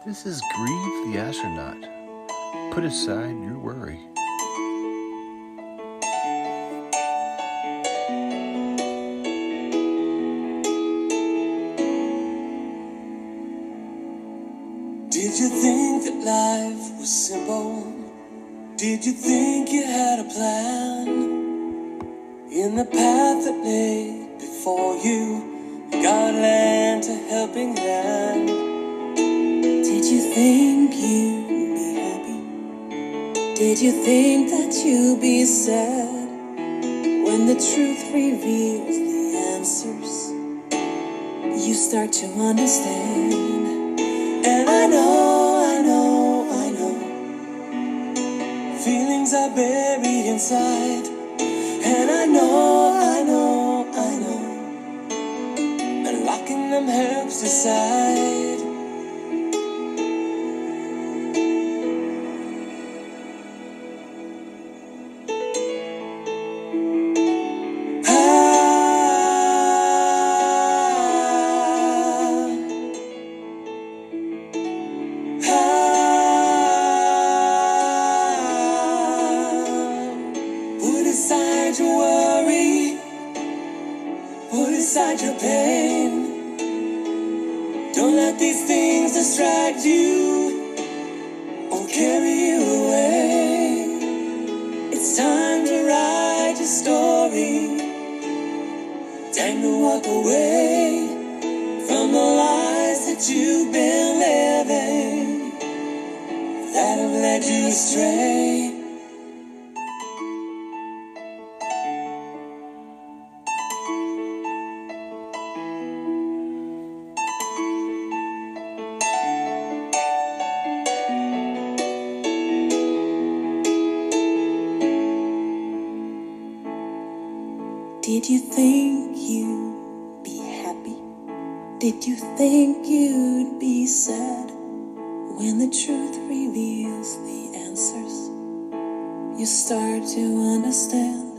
This is Grieve the Astronaut. Put aside your worry. Did you think that life was simple? Did you think you had a plan? In the path that lay before you, God lent a helping hand. Did you think you'd be happy? Did you think that you'd be sad? When the truth reveals the answers, you start to understand. And I know feelings are buried inside. And I know unlocking them helps decide. Your pain. Don't let these things distract you or carry you away. It's time to write your story. Time to walk away from the lies that you've been living that have led you astray. Did you think you'd be happy? Did you think you'd be sad? When the truth reveals the answers, you start to understand.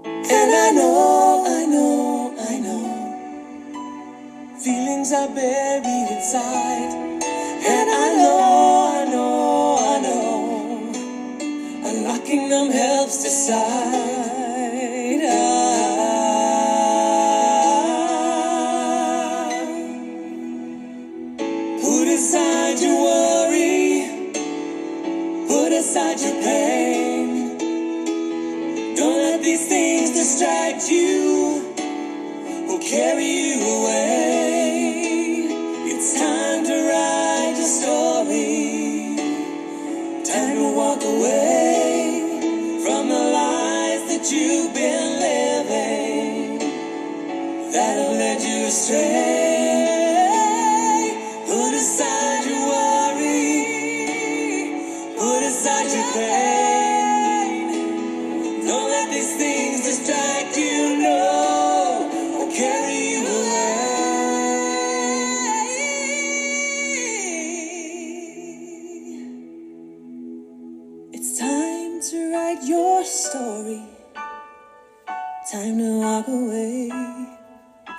And I know feelings are buried inside. And I know unlocking them helps decide. Put aside your worry, put aside your pain. Don't let these things distract you or carry you away. It's time to write your story, time to walk away from the lies that you've been living that have led you astray. Put aside your worry, put aside your pain. Don't let these things distract you, no, or carry you away. It's time to write your story, time to walk away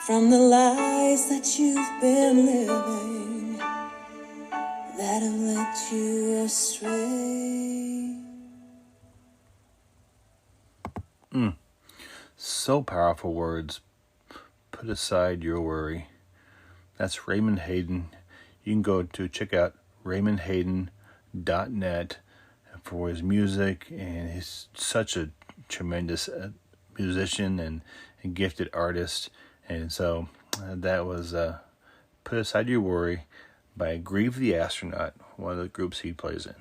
from the lies that you've been living that have led you astray. So powerful words. Put aside your worry. That's Raymond Hayden. You can go to check out raymondhayden.net for his music, and he's such a tremendous musician and gifted artist. And so that was Put Aside Your Worry by Grieve the Astronaut, one of the groups he plays in.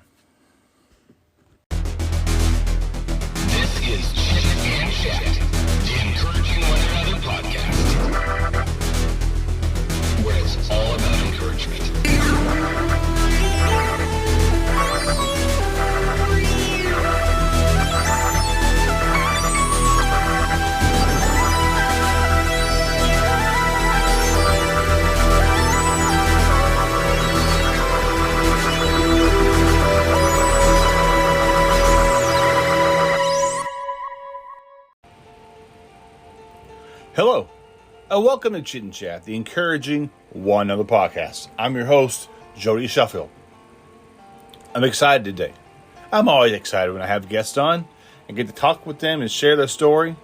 This is Chit Chat, the Encouraging One Another podcast, where it's all about encouragement. Hello, and welcome to Chit Chat, the Encouraging One Another podcast. I'm your host, Jody Sheffield. I'm excited today. I'm always excited when I have guests on and get to talk with them and share their story.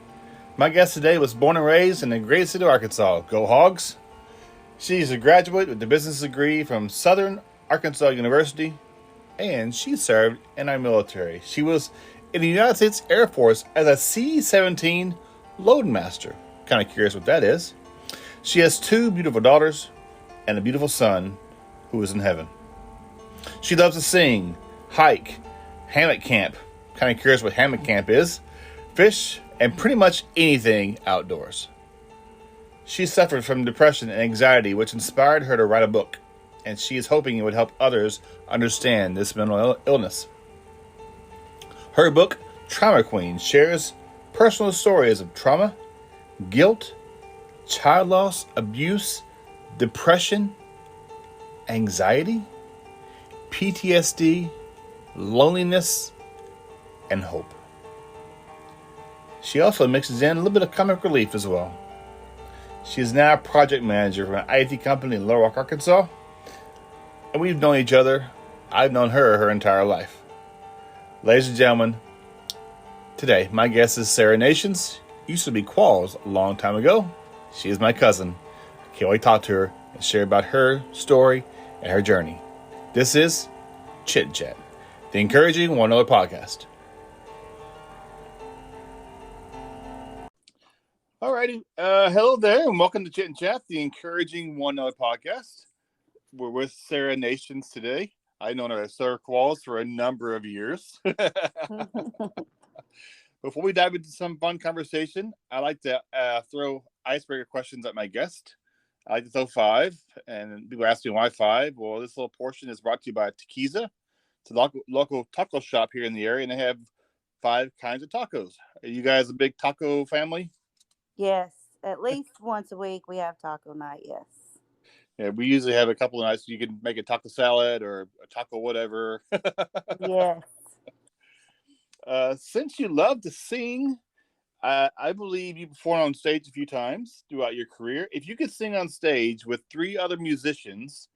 My guest today was born and raised in the great city of Arkansas. Go Hogs! She's a graduate with a business degree from Southern Arkansas University, and she served in our military. She was in the United States Air Force as a C-17 Loadmaster. Kind of curious what that is. She has 2 beautiful daughters and a beautiful son who is in heaven. She loves to sing, hike, hammock camp. Kind of curious what hammock camp is. Fish, and pretty much anything outdoors. She suffered from depression and anxiety, which inspired her to write a book, and she is hoping it would help others understand this mental illness. Her book, Trauma Queen, shares personal stories of trauma, guilt, child loss, abuse, depression, anxiety, PTSD, loneliness, and hope. She also mixes in a little bit of comic relief as well. She is now a project manager for an IT company in Little Rock, Arkansas, and we've known each other. I've known her entire life. Ladies and gentlemen, today my guest is Sarah Nations. Used to be Qualls a long time ago. She is my cousin. I can't wait to talk to her and share about her story and her journey. This is Chit Chat, the encouraging one another podcast. Alrighty, hello there, and welcome to Chit Chat, the encouraging one another podcast. We're with Sarah Nations today. I've known her as Sarah Qualls for a number of years. Before we dive into some fun conversation, I like to throw icebreaker questions at my guest. I like to throw 5, and people ask me why 5. Well, this little portion is brought to you by Tequiza. It's a local taco shop here in the area, and they have 5 kinds of tacos. Are you guys a big taco family? Yes, at least once a week we have taco night, yes. Yeah, we usually have a couple of nights. You can make a taco salad or a taco whatever. Yes. Since you love to sing, I believe you performed on stage a few times throughout your career. If you could sing on stage with 3 other musicians,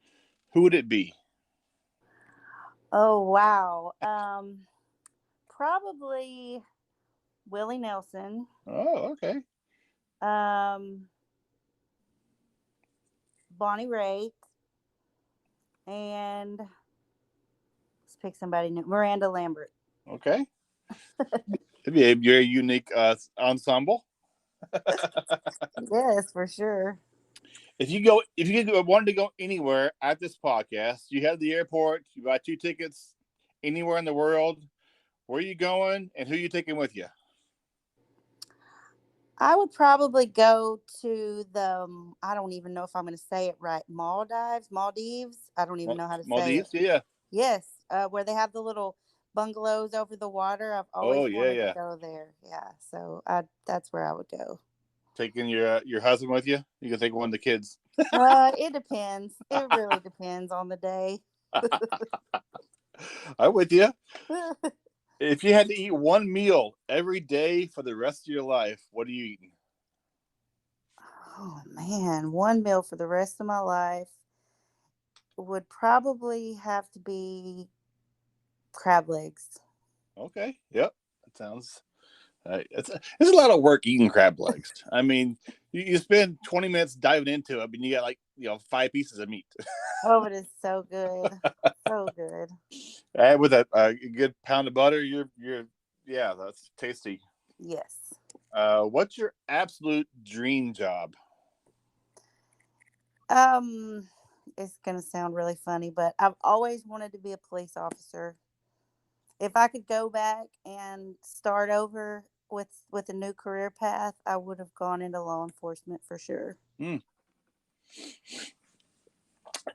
who would it be? Oh, wow. Probably Willie Nelson. Oh, okay. Bonnie Raitt. And let's pick somebody new. Miranda Lambert. Okay. It'd be a very unique ensemble. Yes, for sure. If you wanted to go anywhere at this podcast, you have the airport, you buy 2 tickets anywhere in the world. Where are you going, and who are you taking with you? I would probably go to the, I don't even know if I'm going to say it right, Maldives. I don't even know how to say it. Maldives, yeah. Yes, where they have the little bungalows over the water. I've always wanted to go there. Yeah, so that's where I would go. Taking your husband with you? You can take one of the kids. It depends. It really depends on the day. I'm with you. If you had to eat one meal every day for the rest of your life, what are you eating? Oh, man. One meal for the rest of my life would probably have to be crab legs. Okay. Yep. That sounds... it's a lot of work eating crab legs. I mean, you spend 20 minutes diving into it, but you got 5 pieces of meat. Oh, it is so good. So good. And with a good pound of butter, that's tasty. Yes. What's your absolute dream job? It's going to sound really funny, but I've always wanted to be a police officer. If I could go back and start over with a new career path, I would have gone into law enforcement for sure.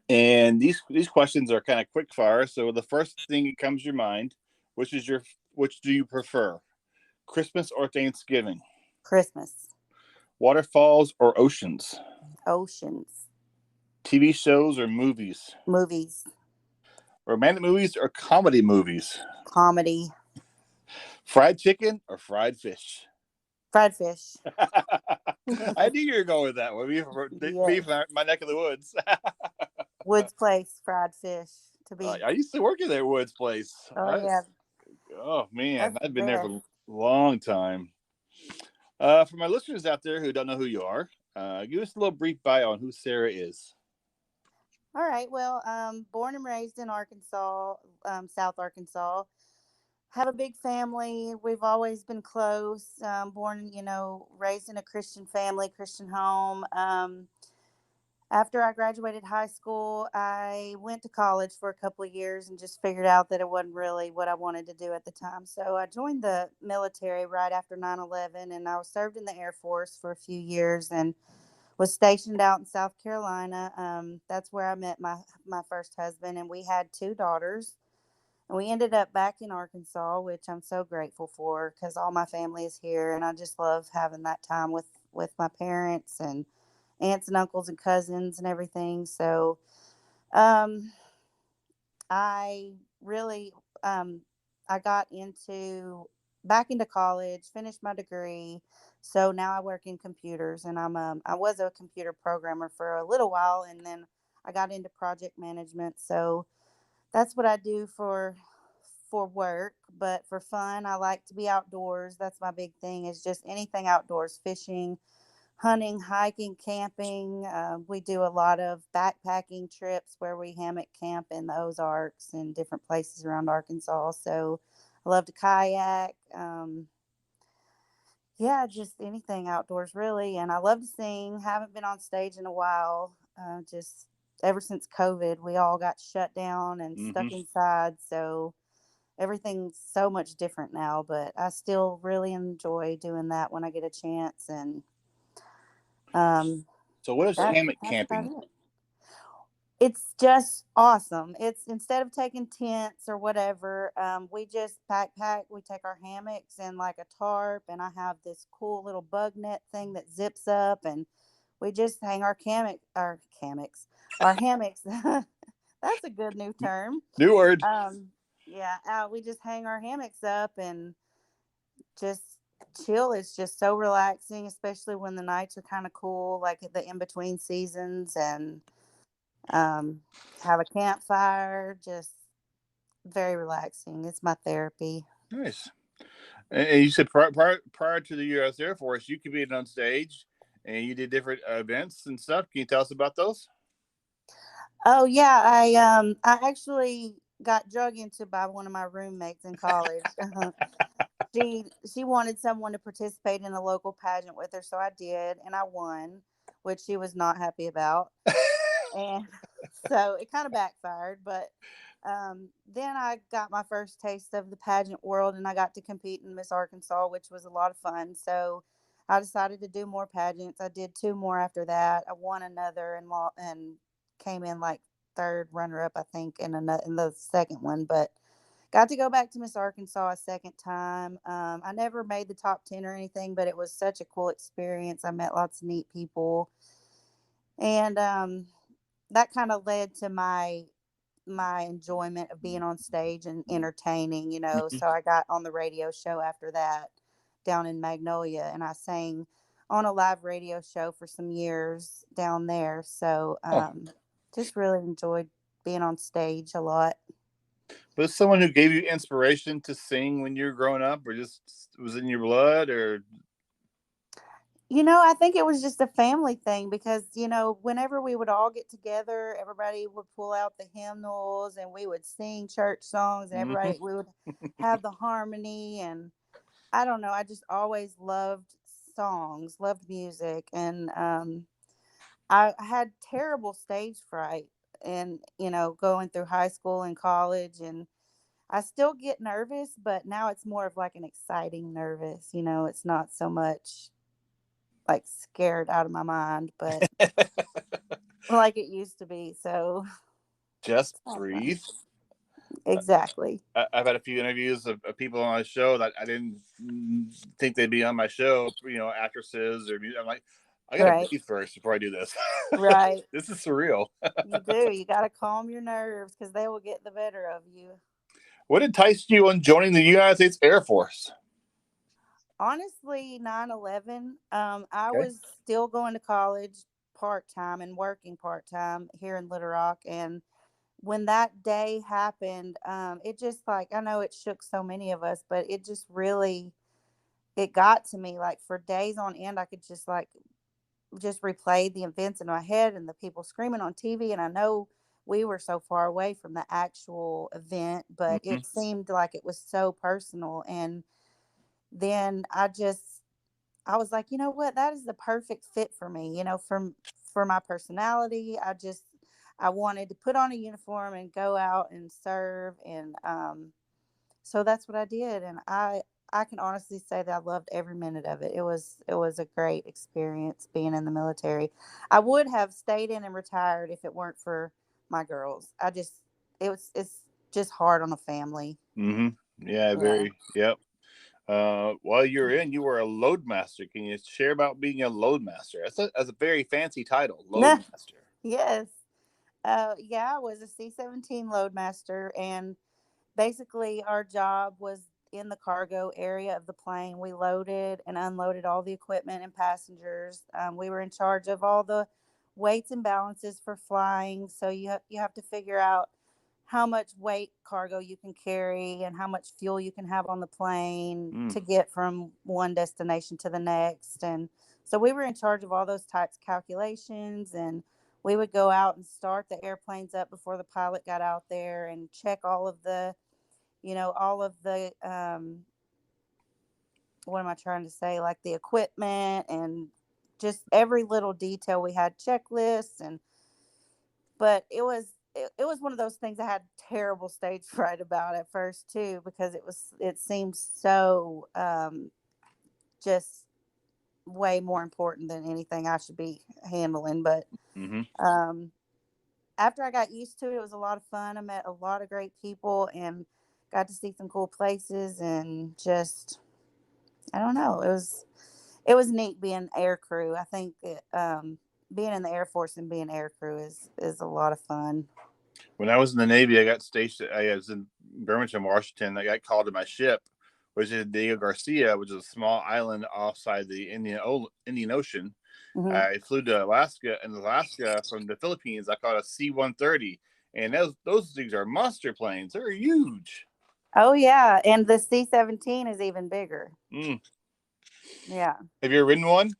And these questions are kind of quick fire. So the first thing that comes to your mind, which do you prefer? Christmas or Thanksgiving? Christmas. Waterfalls or oceans? Oceans. TV shows or movies? Movies. Romantic movies or comedy movies? Comedy. Fried chicken or fried fish? Fried fish. I knew you were going with that one. Me from my neck of the woods. Woods Place fried fish to be. I used to work in that Woods Place. Oh yeah, Oh man, that's the I've been there for best. a long time. For my listeners out there who don't know who you are, give us a little brief bio on who Sarah is. All right. Well, born and raised in Arkansas, South Arkansas. Have a big family. We've always been close. Born, raised in a Christian family, Christian home. After I graduated high school, I went to college for a couple of years and just figured out that it wasn't really what I wanted to do at the time. So I joined the military right after 9/11, and I was served in the Air Force for a few years and was stationed out in South Carolina. That's where I met my first husband, and we had two daughters. And we ended up back in Arkansas, which I'm so grateful for because all my family is here, and I just love having that time with my parents and aunts and uncles and cousins and everything. So, um, I really, I got back into college, finished my degree. So now I work in computers, and I was a computer programmer for a little while, and then I got into project management. So that's what I do for work, but for fun, I like to be outdoors. That's my big thing, is just anything outdoors, fishing, hunting, hiking, camping. We do a lot of backpacking trips where we hammock camp in the Ozarks and different places around Arkansas. So I love to kayak. Yeah, just anything outdoors, really. And I love to sing. Haven't been on stage in a while. Just ever since COVID, we all got shut down and Mm-hmm. stuck inside. So everything's so much different now, but I still really enjoy doing that when I get a chance. And um, So, what is hammock that's about camping? it. It's just awesome. It's instead of taking tents or whatever, we just backpack. We take our hammocks and like a tarp, and I have this cool little bug net thing that zips up, and we just hang our hammocks. That's a good new term. New word. Um, yeah, we just hang our hammocks up and just chill. It's just so relaxing, especially when the nights are kind of cool, like at the in between seasons, and um, have a campfire. Just very relaxing. It's my therapy. Nice. And you said prior to the U.S. Air Force, you competed on stage and you did different events and stuff. Can you tell us about those? Oh yeah, I actually got drug into by one of my roommates in college. She wanted someone to participate in a local pageant with her, so I did, and I won, which she was not happy about. And so it kind of backfired, but then I got my first taste of the pageant world, and I got to compete in Miss Arkansas, which was a lot of fun. So I decided to do more pageants. I did two more after that. I won another and came in like third runner up, I think, in the second one, but got to go back to Miss Arkansas a second time. I never made the top 10 or anything, but it was such a cool experience. I met lots of neat people, and that kind of led to my enjoyment of being on stage and entertaining, Mhm. So I got on the radio show after that down in Magnolia, and I sang on a live radio show for some years down there. So Oh, just really enjoyed being on stage a lot. was someone who gave you inspiration to sing when you were growing up, or just was in your blood, or? I think it was just a family thing because, whenever we would all get together, everybody would pull out the hymnals and we would sing church songs, and Mm-hmm. we would have the harmony. And I don't know, I just always loved songs, loved music. And I had terrible stage fright and, going through high school and college. And I still get nervous, but now it's more of like an exciting nervous, it's not so much like scared out of my mind, but like it used to be. So Just it's not fun. breathe. Exactly. I've had a few interviews of people on my show that I didn't think they'd be on my show. Actresses or I'm like, I gotta Right. breathe first before I do this. Right. This is surreal. You do. You got to calm your nerves because they will get the better of you. What enticed you on joining the United States Air Force? Honestly, 9/11. I Okay. was still going to college part-time and working part-time here in Little Rock. And when that day happened, it just like, I know it shook so many of us, but it just really, it got to me. Like for days on end, I could just replay the events in my head and the people screaming on TV. And I know we were so far away from the actual event, but Mm-hmm. it seemed like it was so personal. And then I was like, you know what, that is the perfect fit for me, for my personality. I wanted to put on a uniform and go out and serve. And so that's what I did. And I can honestly say that I loved every minute of it. It was a great experience being in the military. I would have stayed in and retired if it weren't for my girls. It's just hard on a family. Mm-hmm. Yeah, Yeah. very. Yep. While you were in, you were a load master. Can you share about being a load master? That's a very fancy title, load master. Yes. Yeah, I was a C-17 loadmaster, and basically our job was in the cargo area of the plane. We loaded and unloaded all the equipment and passengers. We were in charge of all the weights and balances for flying. So you have to figure out how much weight cargo you can carry and how much fuel you can have on the plane Mm. to get from one destination to the next. And so we were in charge of all those types of calculations, and we would go out and start the airplanes up before the pilot got out there and check all of the what am I trying to say, like the equipment and just every little detail. We had checklists. And but it was one of those things I had terrible stage fright about at first too, because it seemed so just way more important than anything I should be handling. But Mm-hmm. um after I got used to it, it was a lot of fun. I met a lot of great people and got to see some cool places. And just, I don't know, it was neat being air crew. I think that being in the Air Force and being air crew is a lot of fun. When I was in the Navy, I got stationed. I was in Bremerton, Washington. I got called to my ship, which is Diego Garcia, which is a small island offside the Indian Ocean. Hmm. I flew to Alaska, and Alaska from the Philippines, I caught a C-130, and those things are monster planes. They're huge. Oh yeah, and the C-17 is even bigger. Mm. Yeah. Have you ever ridden one?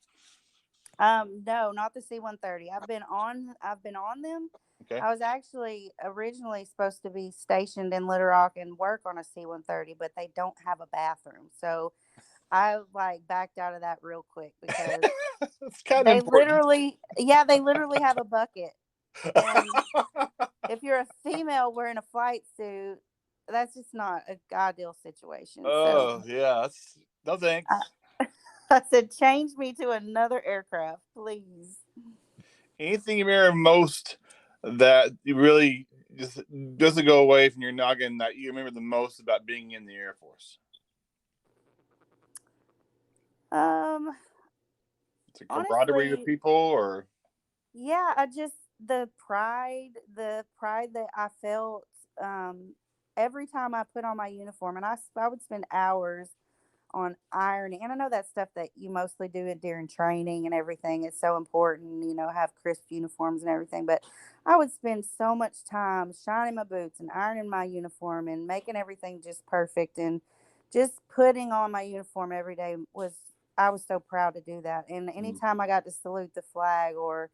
No, not the C-130. I've been on them. Okay. I was actually originally supposed to be stationed in Little Rock and work on a C-130, but they don't have a bathroom. So I like backed out of that real quick because It's kind of they important. literally, yeah, they literally have a bucket. And if you're a female wearing a flight suit, that's just not a ideal situation. So Oh yeah, no I, thanks. I said, change me to another aircraft, please. Anything you remember most that you really just doesn't go away from your noggin that you remember the most about being in the Air Force? Um, It's a camaraderie with Honestly, people, or yeah, the pride that I felt every time I put on my uniform. And I would spend hours on ironing. And I know that's stuff that you mostly do it during training and everything. It's so important, have crisp uniforms and everything. But I would spend so much time shining my boots and ironing my uniform and making everything just perfect. And just putting on my uniform every day I was so proud to do that. And mm. anytime I got to salute the flag or,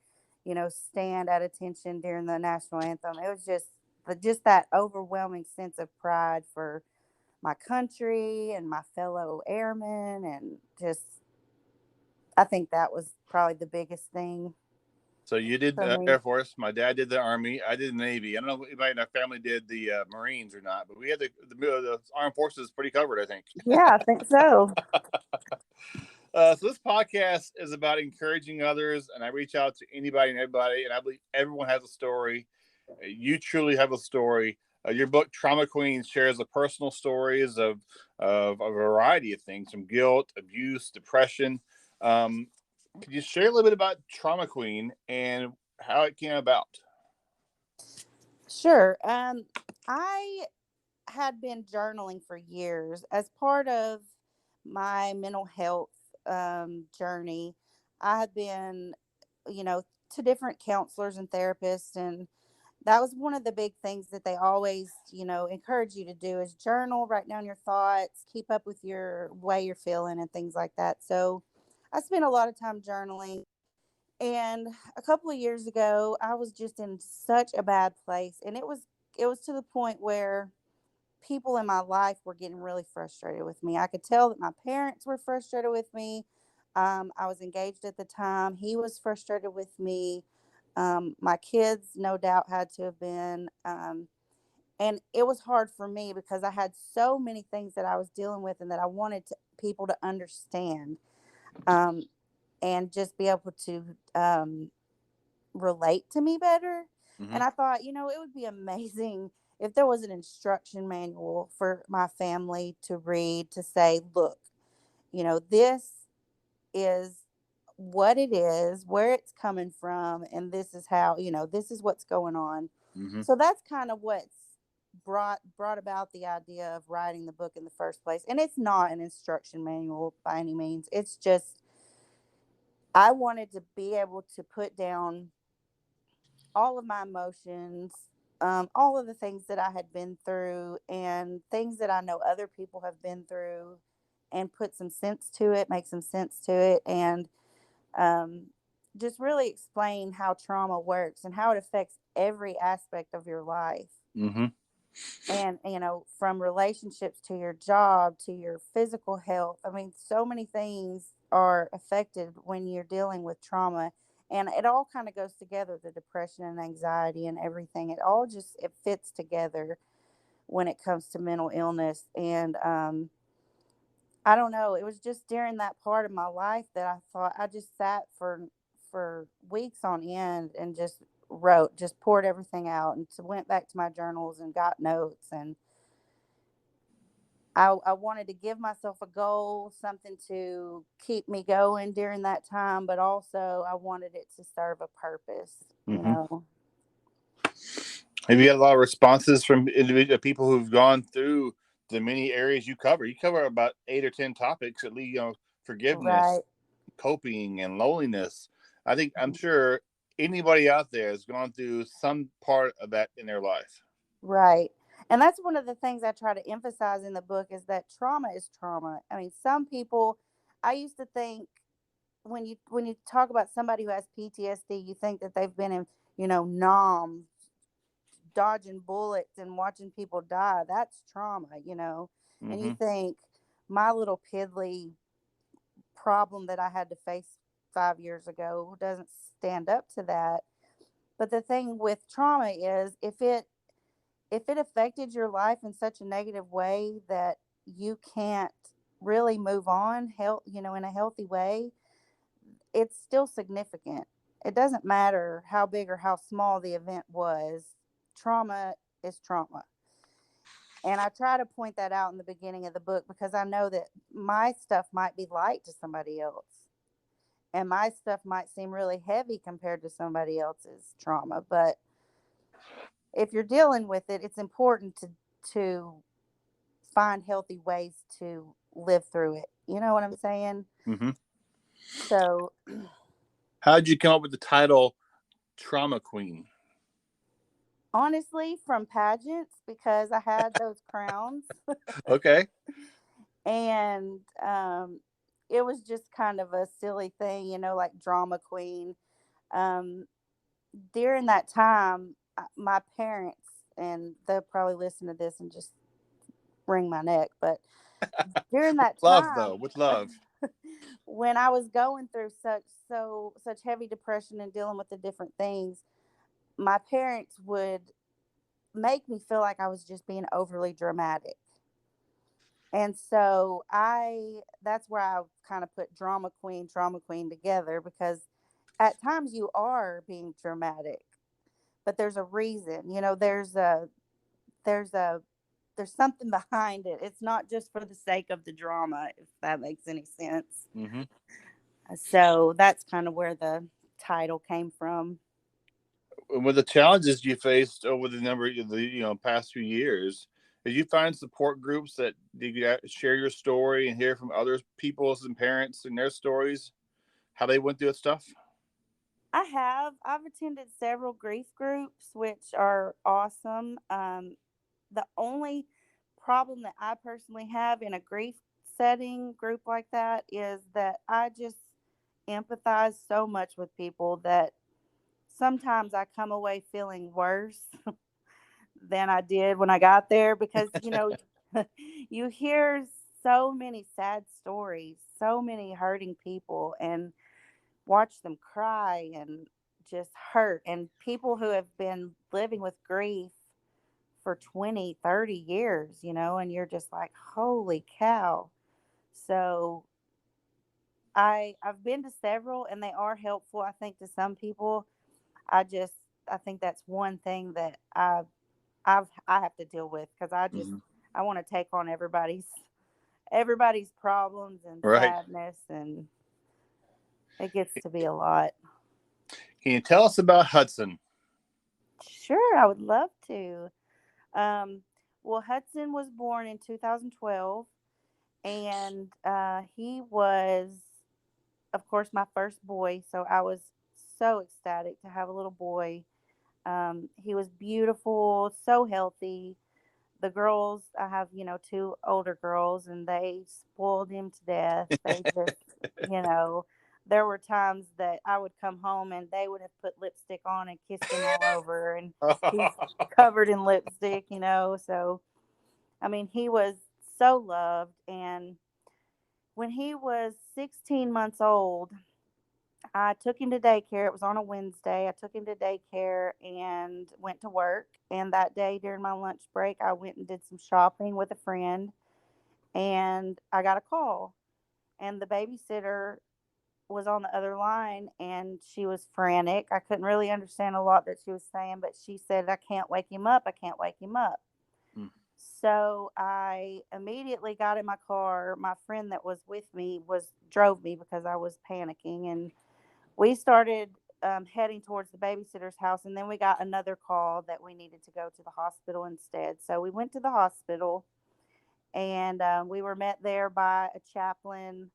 stand at attention during the national anthem, it was just that overwhelming sense of pride for my country and my fellow airmen. And just, I think that was probably the biggest thing So you did for me. Air Force. My dad did the Army. I did the Navy. I don't know if anybody in our family did the Marines or not, but we had the Armed Forces pretty covered, I think. Yeah, I think so. So this podcast is about encouraging others, and I reach out to anybody and everybody, and I believe everyone has a story. You truly have a story. Your book, Trauma Queen, shares the personal stories of a variety of things, from guilt, abuse, depression. Um, could you share a little bit about Trauma Queen and how it came about? Sure. I had been journaling for years as part of my mental health journey. I had been, you know, to different counselors and therapists, and that was one of the big things that they always, encourage you to do is journal, write down your thoughts, keep up with your way you're feeling and things like that. So I spent a lot of time journaling. And a couple of years ago, I was just in such a bad place, and it was to the point where people in my life were getting really frustrated with me. I could tell that my parents were frustrated with me. I was engaged at the time. He was frustrated with me. My kids, no doubt, had to have been. And it was hard for me because I had so many things that I was dealing with and that I wanted people to understand, um, and just be able to relate to me better. Mm-hmm. And I thought, it would be amazing if there was an instruction manual for my family to read to say, look, this is what it is, where it's coming from, and this is how, this is what's going on. Mm-hmm. So that's kind of what's brought about the idea of writing the book in the first place. And it's not an instruction manual by any means. It's just I wanted to be able to put down all of my emotions, all of the things that I had been through, and things that I know other people have been through, and put some sense to it, make some sense to it, and um, just really explain how trauma works and how it affects every aspect of your life. Mm-hmm. And, from relationships to your job to your physical health. I mean, so many things are affected when you're dealing with trauma. And it all kind of goes together, the depression and anxiety and everything. It fits together when it comes to mental illness. And I don't know. It was just during that part of my life that I thought I just sat for weeks on end and just wrote, just poured everything out, and went back to my journals and got notes. And I wanted to give myself a goal, something to keep me going during that time, but also I wanted it to serve a purpose, Mm-hmm. Have you had a lot of responses from individual people who've gone through the many areas you cover? You cover about 8 or 10 topics, at least, forgiveness, Right. coping, and loneliness. I'm sure anybody out there has gone through some part of that in their life. Right. And that's one of the things I try to emphasize in the book is that trauma is trauma. I mean, some people, I used to think when you talk about somebody who has PTSD, you think that they've been in, Nam, dodging bullets and watching people die. That's trauma. And you Mm-hmm. think my little piddly problem that I had to face 5 years ago doesn't stand up to that. But the thing with trauma is if it affected your life in such a negative way that you can't really move on in a healthy way, it's still significant. It doesn't matter how big or how small the event was. Trauma is trauma. And I try to point that out in the beginning of the book because I know that my stuff might be light to somebody else. And my stuff might seem really heavy compared to somebody else's trauma. But if you're dealing with it, it's important to find healthy ways to live through it. You know what I'm saying? Mm-hmm. So How did you come up with the title Trauma Queen? honestly, from pageants, because I had those crowns. Okay. And it was just kind of a silly thing, like drama queen. Um, During that time, my parents, and they'll probably listen to this and just wring my neck, but during that Love, though, time, with love. when I was going through such heavy depression and dealing with the different things, my parents would make me feel like I was just being overly dramatic. And so that's where I kind of put drama queen together, because at times you are being dramatic, but there's a reason, there's a, there's something behind it. It's not just for the sake of the drama, if that makes any sense. Mm-hmm. So that's kind of where the title came from. With the challenges you faced over the number of the past few years, did you find support groups that did you share your story and hear from other people's and parents and their stories, how they went through stuff? I've attended several grief groups, which are awesome. The only problem that I personally have in a grief setting group like that is that I just empathize so much with people that sometimes I come away feeling worse than I did when I got there because, you hear so many sad stories, so many hurting people, and watch them cry and just hurt. And people who have been living with grief for 20, 30 years, and you're just like, holy cow. So I've been to several and they are helpful, I think, to some people. I think that's one thing that I have to deal with because Hmm. I want to take on everybody's problems and Right. sadness, and it gets to be a lot. Can you tell us about Hudson? Sure, I would love to. Um, well, Hudson was born in 2012, and he was, of course, my first boy. So I was so ecstatic to have a little boy. He was beautiful, so healthy. The girls, I have, two older girls, and they spoiled him to death. They just, you know, there were times that I would come home and they would have put lipstick on and kissed him all over, and he's covered in lipstick, So, I mean, he was so loved. And when he was 16 months old, I took him to daycare. It was on a Wednesday. I took him to daycare and went to work. And that day during my lunch break, I went and did some shopping with a friend. And I got a call. And the babysitter was on the other line and she was frantic. I couldn't really understand a lot that she was saying, but she said, I can't wake him up. I can't wake him up. Mm. So I immediately got in my car. My friend that was with me drove me because I was panicking, and we started heading towards the babysitter's house, and then we got another call that we needed to go to the hospital instead. So we went to the hospital, and we were met there by a chaplain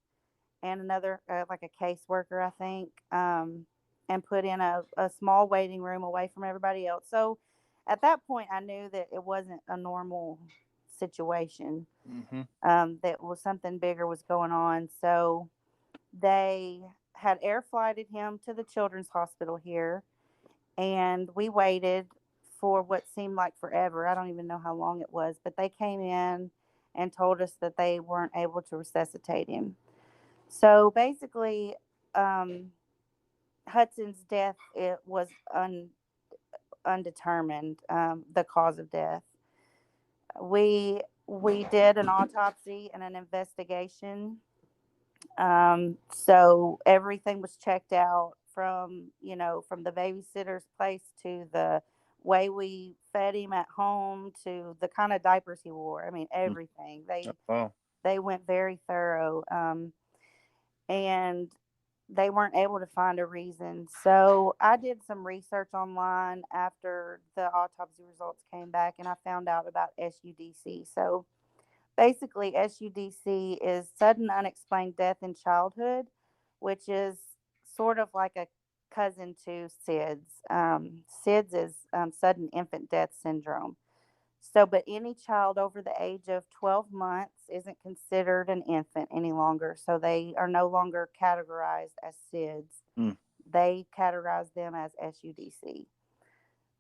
and another, like a caseworker, I think, and put in a small waiting room away from everybody else. So at that point, I knew that it wasn't a normal situation, Mm-hmm. that was something bigger was going on. So they had air flighted him to the children's hospital here, and we waited for what seemed like forever. I don't even know how long it was, but they came in and told us that they weren't able to resuscitate him. So basically, um, Hudson's death, it was undetermined, the cause of death. We did an autopsy and an investigation. So everything was checked out from the babysitter's place to the way we fed him at home to the kind of diapers he wore. I mean, everything. Oh. They went very thorough. And they weren't able to find a reason. So I did some research online after the autopsy results came back, and I found out about SUDC. So basically, SUDC is sudden unexplained death in childhood, which is sort of like a cousin to SIDS. SIDS is sudden infant death syndrome. So, but any child over the age of 12 months isn't considered an infant any longer. So they are no longer categorized as SIDS. Mm. They categorize them as SUDC.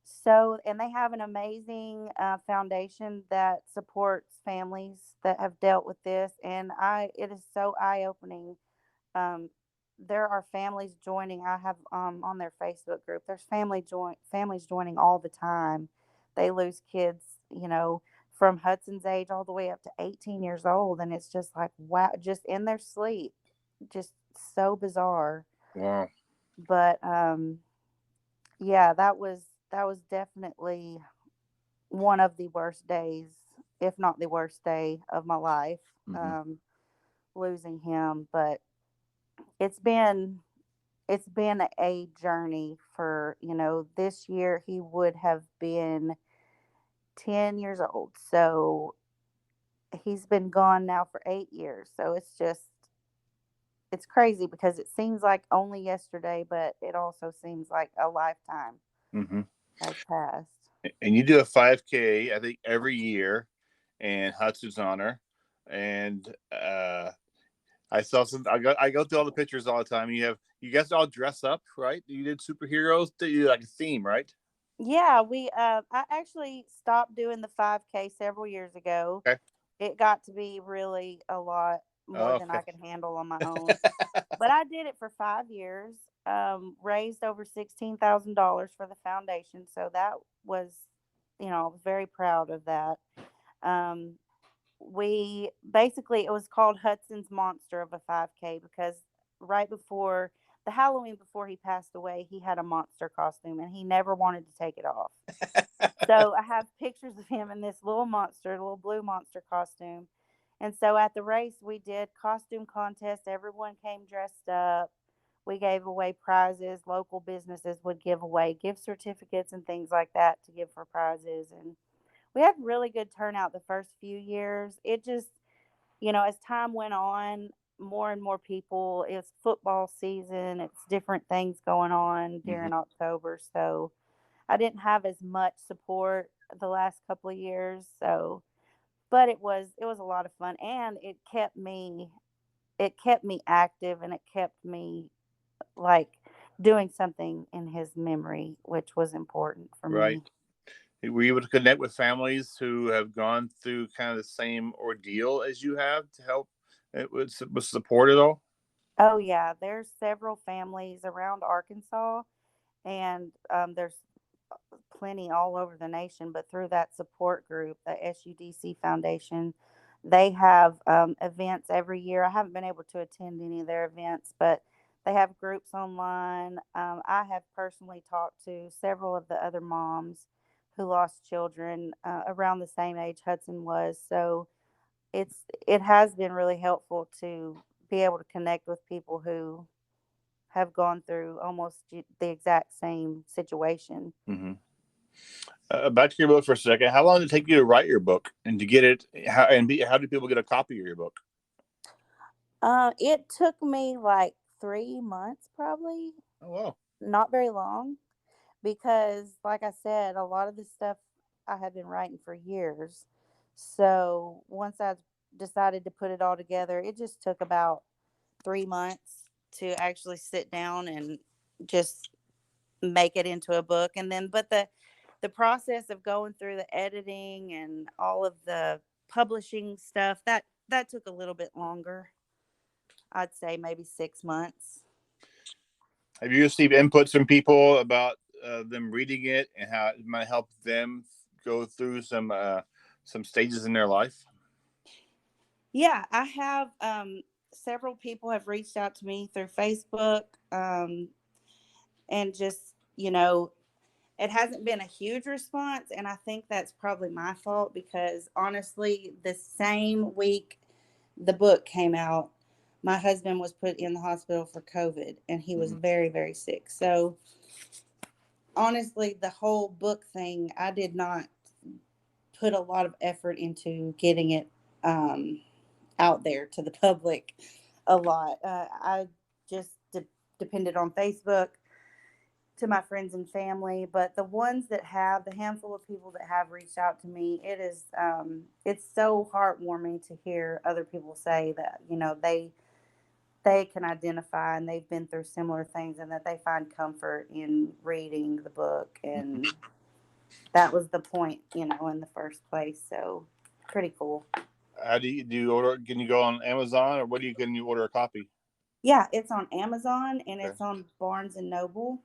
So, and they have an amazing foundation that supports families that have dealt with this. And it is so eye opening. Um, there are families joining. I have on their Facebook group. There's families joining all the time. They lose kids, from Hudson's age all the way up to 18 years old, and it's just like wow, just in their sleep, just so bizarre. Wow. But yeah, that was definitely one of the worst days, if not the worst day of my life, Mm-hmm. um, losing him. But it's been it's been a journey for this year he would have been 10 years old. So he's been gone now for 8 years. So it's just it's crazy because it seems like only yesterday, but it also seems like a lifetime Mm-hmm. has passed. And you do a 5K, I think, every year, in Hudson's honor. And I saw some. I go through all the pictures all the time. You guys all dress up, right? You did superheroes. You like a theme, right? Yeah, I actually stopped doing the 5K several years ago. Okay. It got to be really a lot more Oh, than I okay. could handle on my own. But I did it for 5 years. Raised over $16,000 for the foundation, so that was, I was very proud of that. Um, we basically, it was called Hudson's Monster of a 5K because right before the Halloween before he passed away, he had a monster costume and he never wanted to take it off. So I have pictures of him in this little monster, little blue monster costume. And so at the race, we did costume contest. Everyone came dressed up. We gave away prizes. Local businesses would give away gift certificates and things like that to give for prizes. And we had really good turnout the first few years. It just, as time went on, more and more people, it's football season, it's different things going on Mm-hmm. during October. So I didn't have as much support the last couple of years. So, but it was a lot of fun and it kept me active and it kept me like doing something in his memory, which was important for Right. me. Were you able to connect with families who have gone through kind of the same ordeal as you have to help it with support at all? Oh yeah, there's several families around Arkansas, and there's plenty all over the nation. But through that support group, the SUDC Foundation, they have events every year. I haven't been able to attend any of their events, but they have groups online. I have personally talked to several of the other moms who lost children around the same age Hudson was. So it has been really helpful to be able to connect with people who have gone through almost the exact same situation. Mm-hmm. Back to your book for a second. How long did it take you to write your book and to get it? How do people get a copy of your book? It took me like 3 months, probably Oh wow. not very long, because, like I said, a lot of the stuff I had been writing for years. So once I decided to put it all together, it just took about 3 months to actually sit down and just make it into a book. And then, but the process of going through the editing and all of the publishing stuff that took a little bit longer. I'd say maybe 6 months. Have you received inputs from people about them reading it and how it might help them go through some stages in their life? Yeah, I have several people have reached out to me through Facebook, and just, it hasn't been a huge response, and I think that's probably my fault because honestly, the same week the book came out, my husband was put in the hospital for COVID and he was Mm-hmm. very, very sick. So honestly, the whole book thing, I did not put a lot of effort into getting it out there to the public a lot. I just depended on Facebook to my friends and family, but the ones that have, the handful of people that have reached out to me, it's so heartwarming to hear other people say that, they can identify and they've been through similar things and that they find comfort in reading the book. Mm-hmm. And that was the point, in the first place. So pretty cool. How do you order? Can you go on Amazon or can you order a copy? Yeah, it's on Amazon and Okay. it's on Barnes and Noble.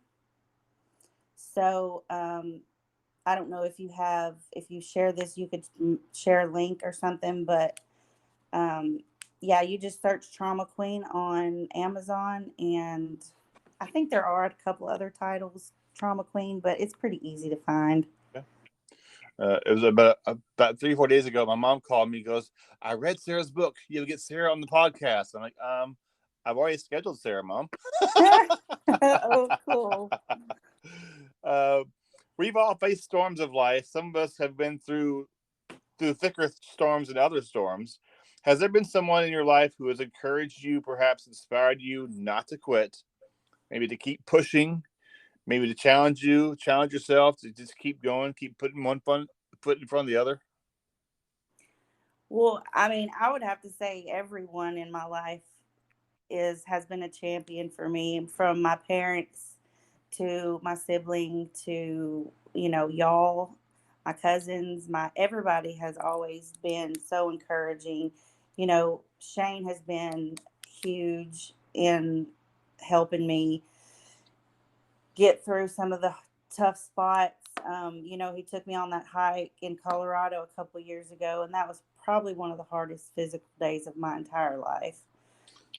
So I don't know if you share this, you could share a link or something, but um, yeah, you just search Trauma Queen on Amazon, and I think there are a couple other titles, Trauma Queen, but it's pretty easy to find. Okay. It was about 3 or 4 days ago. My mom called me. Goes, I read Sarah's book. You get Sarah on the podcast. I'm like, I've already scheduled Sarah, Mom. Oh, cool. uh, we've all faced storms of life. Some of us have been through thicker storms than other storms. Has there been someone in your life who has encouraged you, perhaps inspired you not to quit, maybe to keep pushing, maybe to challenge yourself to just keep going, keep putting one foot in front of the other? Well, I mean, I would have to say everyone in my life has been a champion for me, from my parents to my sibling to, y'all, my cousins, my everybody has always been so encouraging. Shane has been huge in helping me get through some of the tough spots. He took me on that hike in Colorado a couple years ago, and that was probably one of the hardest physical days of my entire life.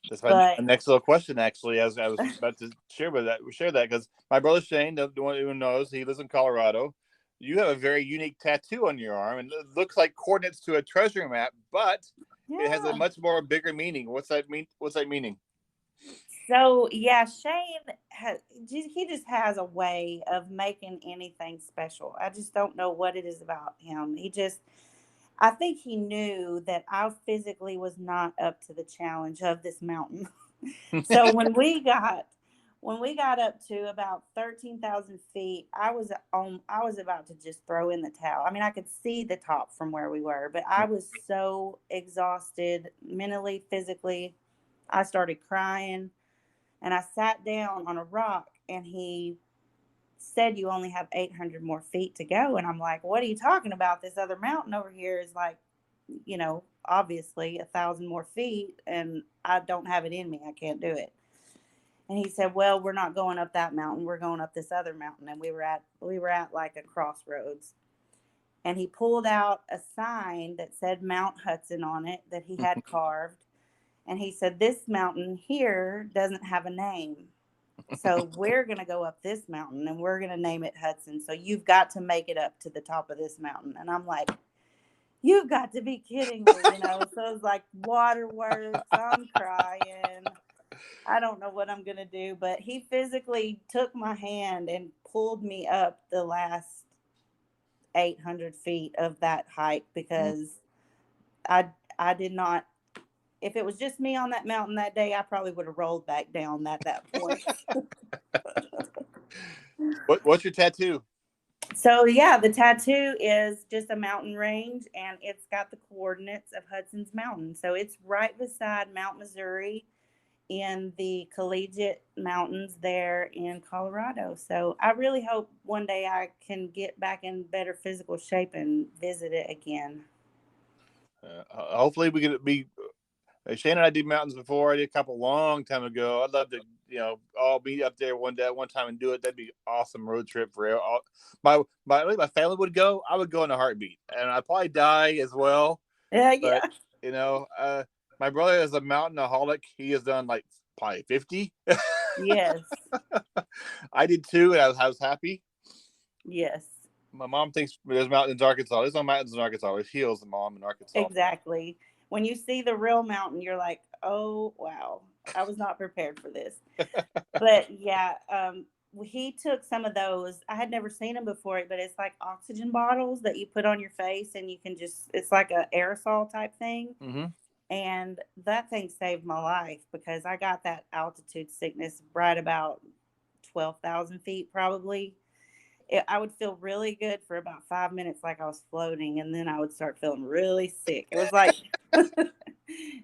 That's my But next little question, actually, as I was about to share that, because my brother Shane, the one who knows, he lives in Colorado. You have a very unique tattoo on your arm, and it looks like coordinates to a treasure map, but it has a yeah. much more bigger meaning. What's that mean? What's that meaning? So yeah, Shane he just has a way of making anything special. I just don't know what it is about him. I think he knew that I physically was not up to the challenge of this mountain. So when we got up to about 13,000 feet, I was about to just throw in the towel. I mean, I could see the top from where we were, but I was so exhausted mentally, physically. I started crying, and I sat down on a rock, and he said, "You only have 800 more feet to go." And I'm like, "What are you talking about? This other mountain over here is like, obviously 1,000 more feet, and I don't have it in me. I can't do it." And he said, "Well, we're not going up that mountain. We're going up this other mountain." And we were at like a crossroads. And he pulled out a sign that said Mount Hudson on it that he had carved. And he said, "This mountain here doesn't have a name. So we're going to go up this mountain, and we're going to name it Hudson. So you've got to make it up to the top of this mountain." And I'm like, "You've got to be kidding me. So it's like waterworks. I'm crying. I don't know what I'm going to do." But he physically took my hand and pulled me up the last 800 feet of that hike, because I, I did not, if it was just me on that mountain that day, I probably would have rolled back down at that point. What's your tattoo? So yeah, the tattoo is just a mountain range, and it's got the coordinates of Hudson's Mountain. So it's right beside Mount Missouri in the Collegiate Mountains there in Colorado. So I really hope one day I can get back in better physical shape and visit it again. Hopefully we can be. Shane and I did mountains before. I did a couple long time ago. I'd love to, all be up there one day, one time, and do it. That'd be awesome road trip for all. My family would go. I would go in a heartbeat, and I'd probably die as well. Yeah, But yeah. you know, uh, my brother is a mountainaholic. He has done like probably 50. Yes. I did too, and I was happy. Yes. My mom thinks there's mountains in Arkansas. There's no mountains in Arkansas. There's hills in mom in Arkansas. Exactly. When you see the real mountain, you're like, "Oh, wow. I was not prepared for this." But yeah, he took some of those. I had never seen them before, but it's like oxygen bottles that you put on your face, and you can it's like a aerosol type thing. Mm-hmm. And that thing saved my life, because I got that altitude sickness right about 12,000 feet, probably. I would feel really good for about 5 minutes, like I was floating, and then I would start feeling really sick. It was like it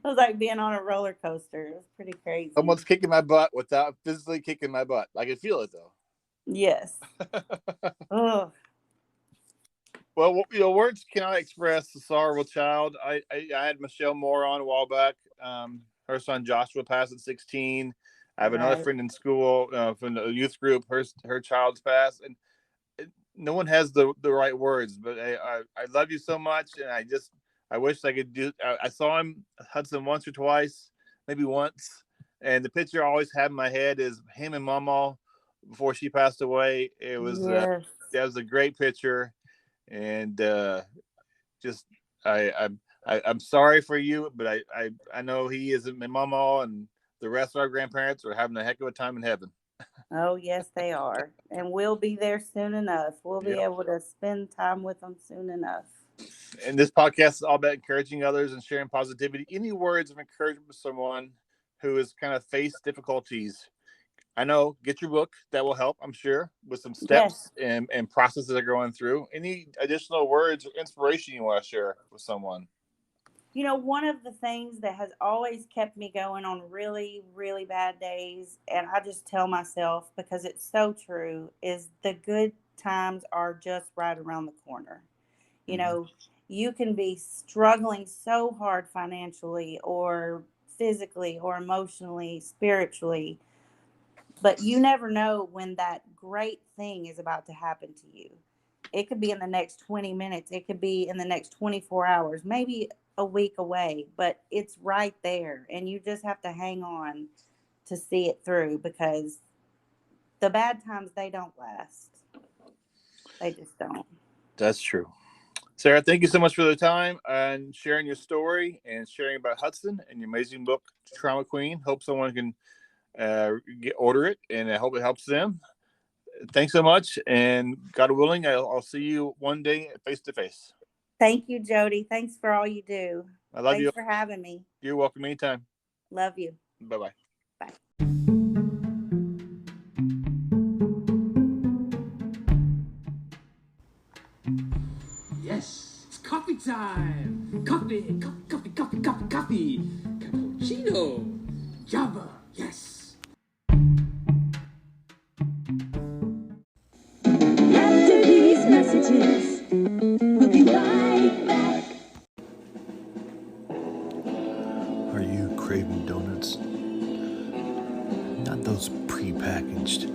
was like being on a roller coaster. It was pretty crazy. Someone's kicking my butt without physically kicking my butt. I can feel it though. Yes. Oh, Well, words cannot express the sorrow of a child. I had Michelle Moore on a while back. Her son Joshua passed at 16. I have another right. friend in school from the youth group. Her child's passed, and no one has the right words. But I love you so much, and I wish I could do. I saw him Hudson once or twice, maybe once, and the picture I always have in my head is him and Mama before she passed away. It was Yes. that was a great picture, and just I'm sorry for you, but I know he isn't. My Mama and the rest of our grandparents are having a heck of a time in heaven. Oh, yes, they are. And we'll be there soon enough. We'll be Yep. able to spend time with them soon enough. And this podcast is all about encouraging others and sharing positivity. Any words of encouragement for someone who has kind of faced difficulties? I know, get your book. That will help, I'm sure, with some steps and processes they're going through. Any additional words or inspiration you want to share with someone? You know, one of the things that has always kept me going on really, really bad days, and I just tell myself because it's so true, is the good times are just right around the corner. You know, you can be struggling so hard financially or physically or emotionally, spiritually, but you never know when that great thing is about to happen to you. It could be in the next 20 minutes. It could be in the next 24 hours, maybe a week away, but it's right there. And you just have to hang on to see it through because the bad times, they don't last. They just don't. That's true. Sarah, thank you so much for the time and sharing your story and sharing about Hudson and your amazing book, Trauma Queen. Hope someone can order it, and I hope it helps them. Thanks so much, and God willing, I'll see you one day face to face. Thank you, Jody. Thanks for all you do. I love you. Thanks for having me. You're welcome anytime. Love you. Bye-bye. Bye. Yes, it's coffee time. Coffee. Cappuccino. Java, yes. After these messages, we'll be right back. Are you craving donuts? Not those prepackaged,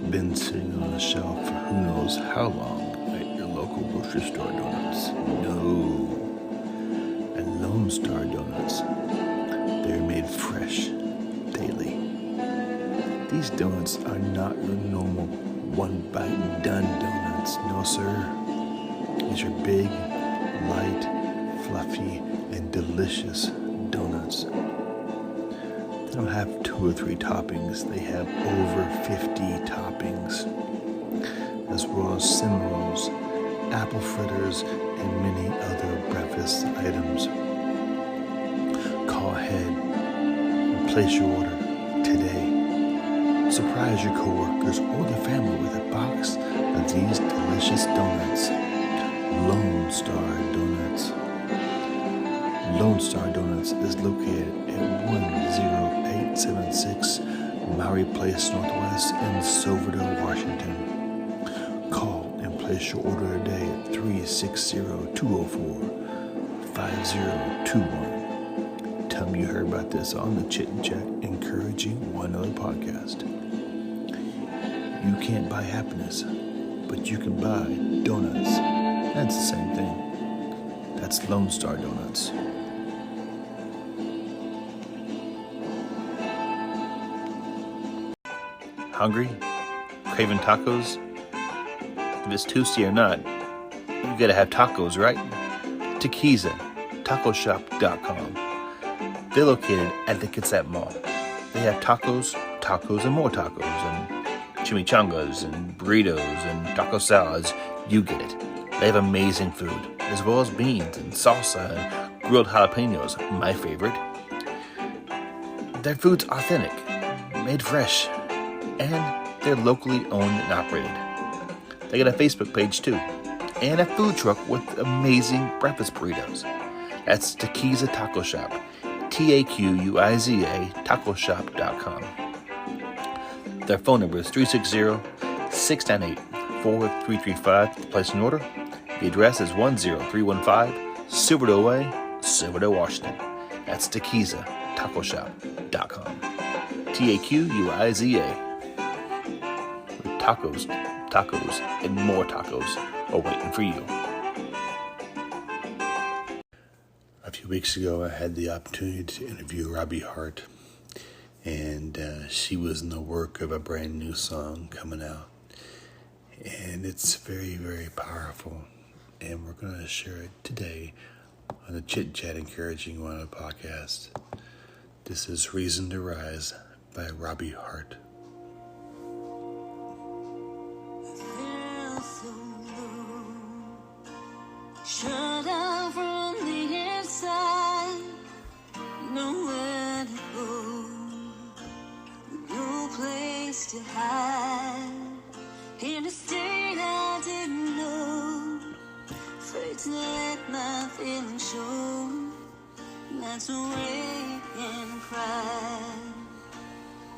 been sitting on the shelf for who knows how long at your local grocery store donuts. No. At Lone Star Donuts, they're made fresh daily. These donuts are not your normal one bite and done donuts. No, sir. These are big, light, fluffy, and delicious donuts. They don't have 2 or 3 toppings. They have over 50 toppings, as well as cinnamons, apple fritters, and many other breakfast items. Call ahead and place your order today. Surprise your coworkers or the family with a box of these delicious donuts. Lone Star Donuts. Lone Star Donuts is located at 10876 Maury Place Northwest in Silverdale, Washington. Call and place your order today at 360-204-5021. Tell me you heard about this on the Chit Chat Encouraging One Another podcast. You can't buy happiness, but you can buy donuts. That's the same thing. That's Lone Star Donuts. Hungry? Craving tacos? If it's Tuesday or not, you gotta have tacos, right? Tequiza, tacoshop.com. They're located at the Kitsap Mall. They have tacos, and more tacos, and chimichangas, and burritos, and taco salads. You get it. They have amazing food, as well as beans and salsa and grilled jalapenos, my favorite. Their food's authentic, made fresh, and they're locally owned and operated. They got a Facebook page too, and a food truck with amazing breakfast burritos. That's Tequiza Taco Shop, TAQUIZA tacoshop.com. Their phone number is 360-698-4335 to place an order. The address is 10315 Silverdale Way, Silverdale, Washington. That's Tequiza tacoshop.com. TAQUIZA. With tacos, and more tacos are waiting for you. A few weeks ago, I had the opportunity to interview Robbie Harte, and she was in the work of a brand new song coming out, and it's very, very powerful, and we're going to share it today on the Chit Chat Encouraging One podcast. This is Reason to Rise by Robbie Harte. Should I went away and cried.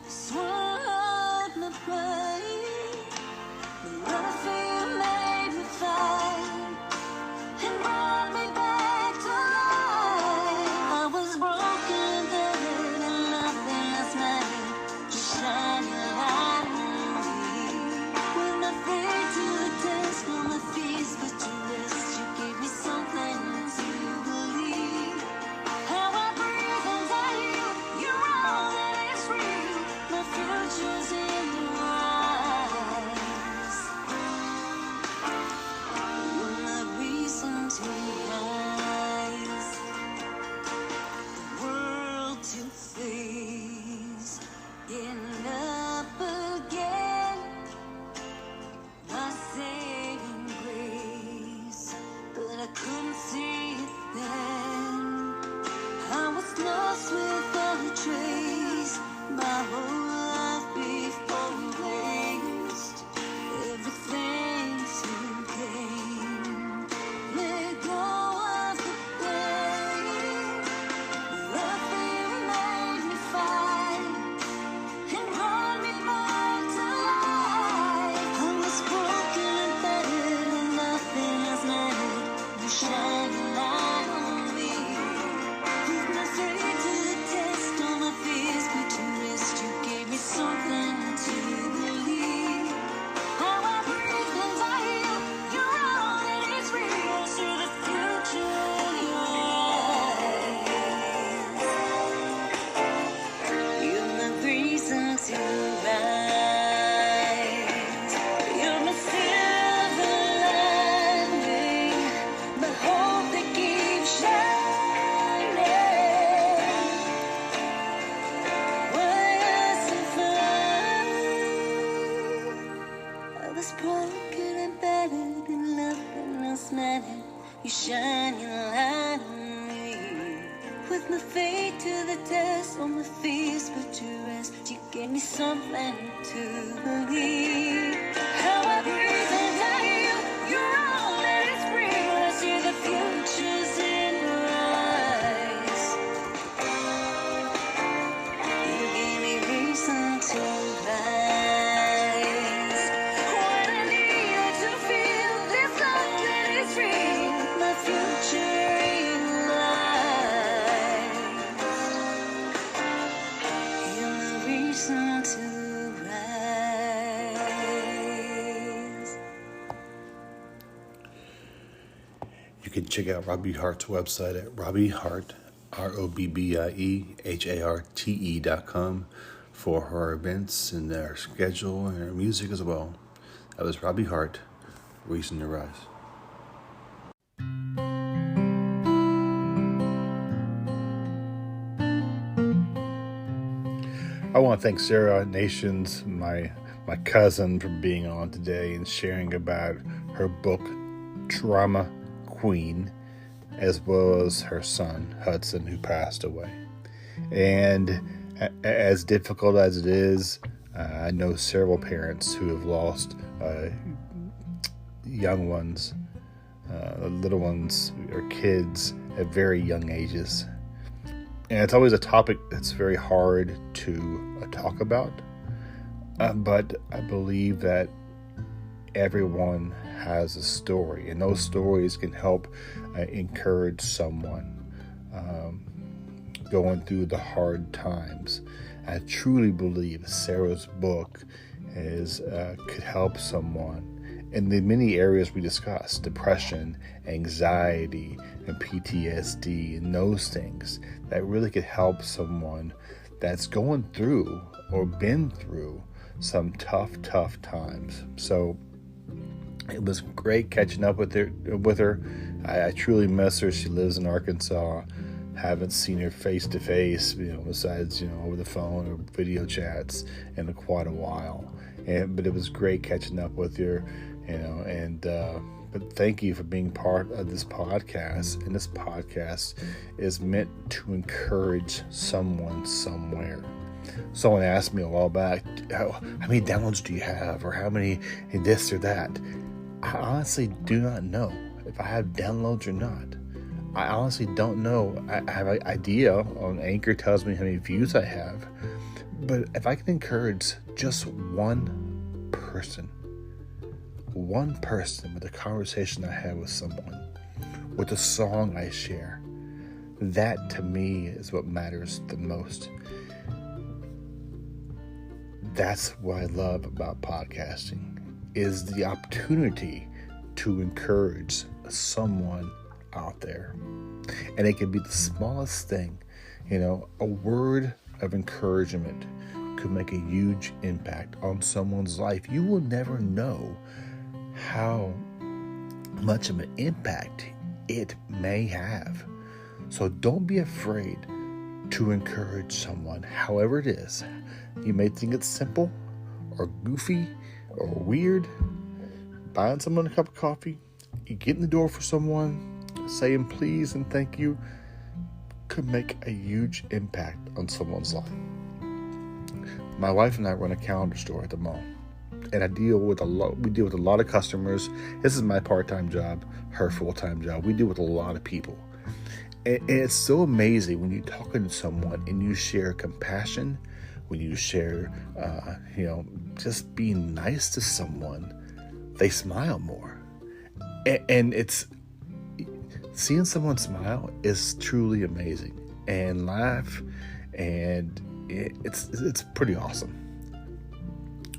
Swallowed my pride. The love you made me fight and brought me back to life. I was broken, battered, and nothing else mattered. You shine your light on me. When my faith to the test, when my fears put to rest, you gave me something to believe. How I breathe and tell you, you're all that is real. My future's in your eyes. You're my reason to rise, the world to face, getting up again, my saving grace. But I couldn't see it then. I was lost without a trace. My whole life before erased. Everything seemed plain. Let go of the pain. Nothing made me fight and brought me back to life. I was broken and battered and nothing else mattered. You shine your light on me. With my faith to the test, all my fears put to rest. You gave me something to believe. How I breathe and I heal. You're all that is real. See the future in your eyes. You're my reason to rise. You're my silver lining, my hope that keeps shining. Why I was broken and battered and nothing else mattered. You shine your light on me. With my faith to the test, all my fears put to rest. You gave me something to believe. How I breathe and tell you, you're all that is real. I see the future's in your eyes. You gave me reason to rise. When I need to feel this love that is real, my future in life. You're my reason to rise. You can check out Robbie Harte's website at Robbie Harte, ROBBIEHARTE.com for her events and their schedule and her music as well. That was Robbie Harte, Reason to Rise. I want to thank Sarah Nations, my cousin, for being on today and sharing about her book, Trauma Queen, as well as her son, Hudson, who passed away. And as difficult as it is, I know several parents who have lost young ones, little ones, or kids at very young ages. And it's always a topic that's very hard to talk about. But I believe that everyone has a story, and those stories can help encourage someone going through the hard times. I truly believe Sarah's book could help someone in the many areas we discussed: depression, anxiety, and PTSD, and those things that really could help someone that's going through or been through some tough times. So it was great catching up with her. I truly miss her. She lives in Arkansas. Haven't seen her face to face, besides, over the phone or video chats in quite a while. But it was great catching up with her, but thank you for being part of this podcast. And this podcast is meant to encourage someone somewhere. Someone asked me a while back, how many downloads do you have, or how many this or that? I honestly do not know if I have downloads or not. I honestly don't know. I have an idea on Anchor, tells me how many views I have. But if I can encourage just one person with a conversation I have with someone, with a song I share, that to me is what matters the most. That's what I love about podcasting, is the opportunity to encourage someone out there. And it can be the smallest thing. A word of encouragement could make a huge impact on someone's life. You will never know how much of an impact it may have. So don't be afraid to encourage someone, however it is. You may think it's simple or goofy or weird. Buying someone a cup of coffee, you get in the door for someone, saying please and thank you, could make a huge impact on someone's life. My wife and I run a calendar store at the mall, and we deal with a lot of customers. This is my part-time job, her full-time job. We deal with a lot of people. And it's so amazing when you're talking to someone and you share compassion, when you share, just being nice to someone, they smile more. And it's seeing someone smile is truly amazing, and laugh, and it's pretty awesome.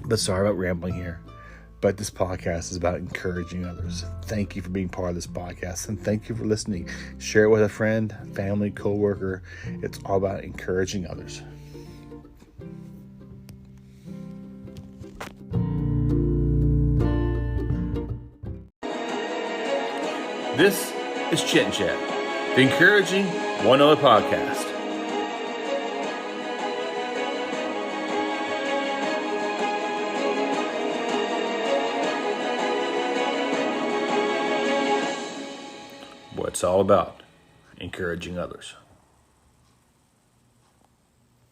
But sorry about rambling here, but this podcast is about encouraging others. Thank you for being part of this podcast, and thank you for listening. Share it with a friend, family, coworker. It's all about encouraging others. This is Chit Chat, the encouraging one other podcast. What it's all about, encouraging others.